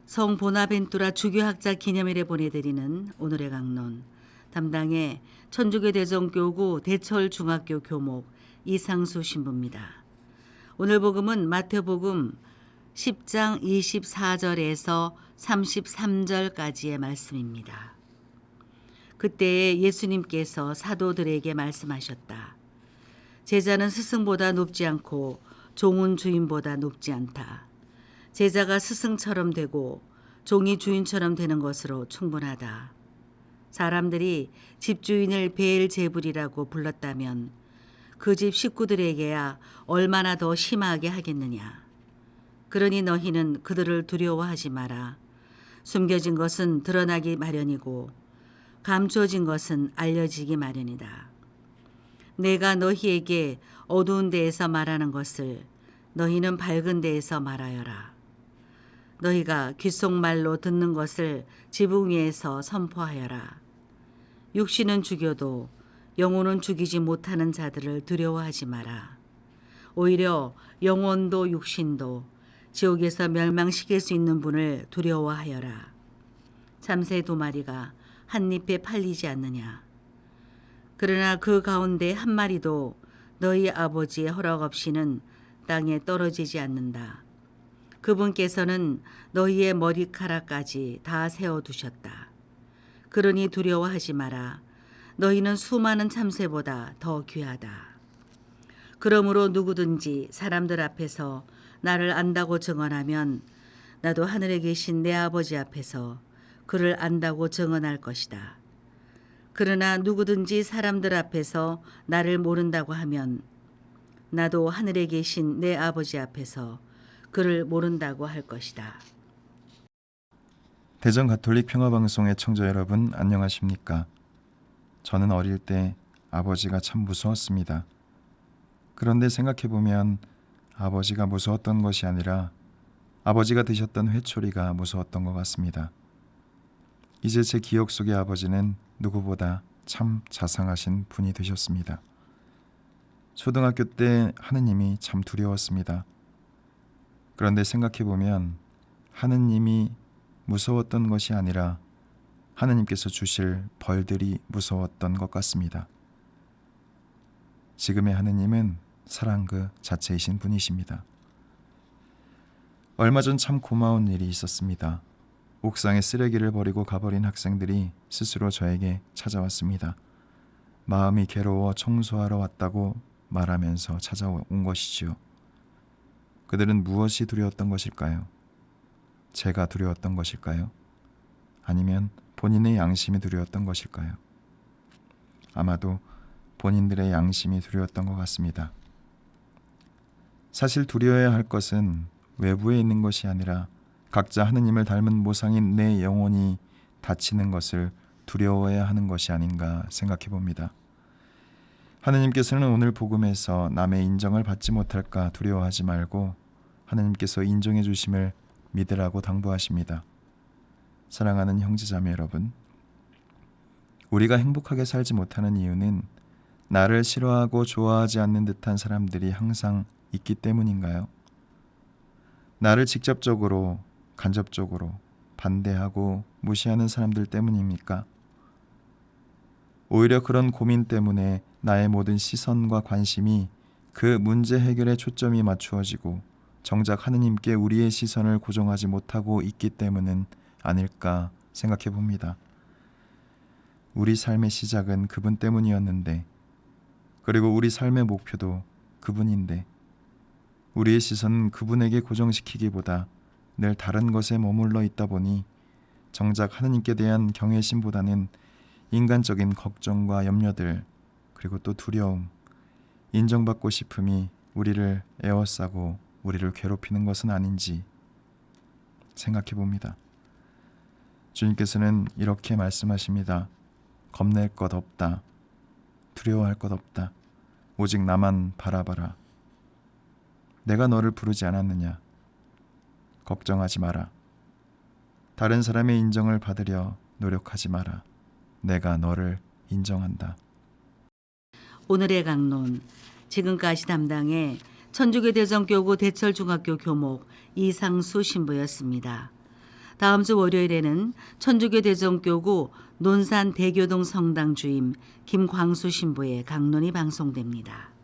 성 보나벤투라 주교학자 기념일에 보내드리는 오늘의 강론, 담당의 천주교 대전교구 대철중학교 교목 이상수 신부입니다. 오늘 복음은 마태복음 10장 24절에서 33절까지의 말씀입니다. 그때에 예수님께서 사도들에게 말씀하셨다. 제자는 스승보다 높지 않고 종은 주인보다 높지 않다. 제자가 스승처럼 되고 종이 주인처럼 되는 것으로 충분하다. 사람들이 집주인을 베엘제불이라고 불렀다면 그 집 식구들에게야 얼마나 더 심하게 하겠느냐. 그러니 너희는 그들을 두려워하지 마라. 숨겨진 것은 드러나기 마련이고 감추어진 것은 알려지기 마련이다. 내가 너희에게 어두운 데에서 말하는 것을 너희는 밝은 데에서 말하여라. 너희가 귓속말로 듣는 것을 지붕 위에서 선포하여라. 육신은 죽여도 영혼은 죽이지 못하는 자들을 두려워하지 마라. 오히려 영혼도 육신도 지옥에서 멸망시킬 수 있는 분을 두려워하여라. 참새 2마리가 한 잎에 팔리지 않느냐. 그러나 그 가운데 한 마리도 너희 아버지의 허락 없이는 땅에 떨어지지 않는다. 그분께서는 너희의 머리카락까지 다 세워두셨다. 그러니 두려워하지 마라. 너희는 수많은 참새보다 더 귀하다. 그러므로 누구든지 사람들 앞에서 나를 안다고 증언하면 나도 하늘에 계신 내 아버지 앞에서 그를 안다고 증언할 것이다. 그러나 누구든지 사람들 앞에서 나를 모른다고 하면 나도 하늘에 계신 내 아버지 앞에서 그를 모른다고 할 것이다. 대전 가톨릭 평화방송의 청자 여러분, 안녕하십니까? 저는 어릴 때 아버지가 참 무서웠습니다. 그런데 생각해보면 아버지가 무서웠던 것이 아니라 아버지가 드셨던 회초리가 무서웠던 것 같습니다. 이제 제 기억 속의 아버지는 누구보다 참 자상하신 분이 되셨습니다. 초등학교 때 하느님이 참 두려웠습니다. 그런데 생각해보면 하느님이 무서웠던 것이 아니라 하느님께서 주실 벌들이 무서웠던 것 같습니다. 지금의 하느님은 사랑 그 자체이신 분이십니다. 얼마 전 참 고마운 일이 있었습니다. 옥상에 쓰레기를 버리고 가버린 학생들이 스스로 저에게 찾아왔습니다. 마음이 괴로워 청소하러 왔다고 말하면서 찾아온 것이지요. 그들은 무엇이 두려웠던 것일까요? 제가 두려웠던 것일까요? 아니면 본인의 양심이 두려웠던 것일까요? 아마도 본인들의 양심이 두려웠던 것 같습니다. 사실 두려워야 할 것은 외부에 있는 것이 아니라 각자 하느님을 닮은 모상인 내 영혼이 다치는 것을 두려워해야 하는 것이 아닌가 생각해 봅니다. 하느님께서는 오늘 복음에서 남의 인정을 받지 못할까 두려워하지 말고 하느님께서 인정해 주심을 믿으라고 당부하십니다. 사랑하는 형제자매 여러분, 우리가 행복하게 살지 못하는 이유는 나를 싫어하고 좋아하지 않는 듯한 사람들이 항상 있기 때문인가요? 나를 직접적으로, 간접적으로 반대하고 무시하는 사람들 때문입니까? 오히려 그런 고민 때문에 나의 모든 시선과 관심이 그 문제 해결에 초점이 맞추어지고 정작 하느님께 우리의 시선을 고정하지 못하고 있기 때문은 아닐까 생각해 봅니다. 우리 삶의 시작은 그분 때문이었는데, 그리고 우리 삶의 목표도 그분인데, 우리의 시선은 그분에게 고정시키기보다 늘 다른 것에 머물러 있다 보니 정작 하느님께 대한 경외심보다는 인간적인 걱정과 염려들, 그리고 또 두려움, 인정받고 싶음이 우리를 에워싸고 우리를 괴롭히는 것은 아닌지 생각해 봅니다. 주님께서는 이렇게 말씀하십니다. 겁낼 것 없다. 두려워할 것 없다. 오직 나만 바라봐라. 내가 너를 부르지 않았느냐. 걱정하지 마라. 다른 사람의 인정을 받으려 노력하지 마라. 내가 너를 인정한다. 오늘의 강론, 지금까지 담당의 천주교 대전교구 대철중학교 교목 이상수 신부였습니다. 다음 주 월요일에는 천주교 대전교구 논산 대교동 성당 주임 김광수 신부의 강론이 방송됩니다.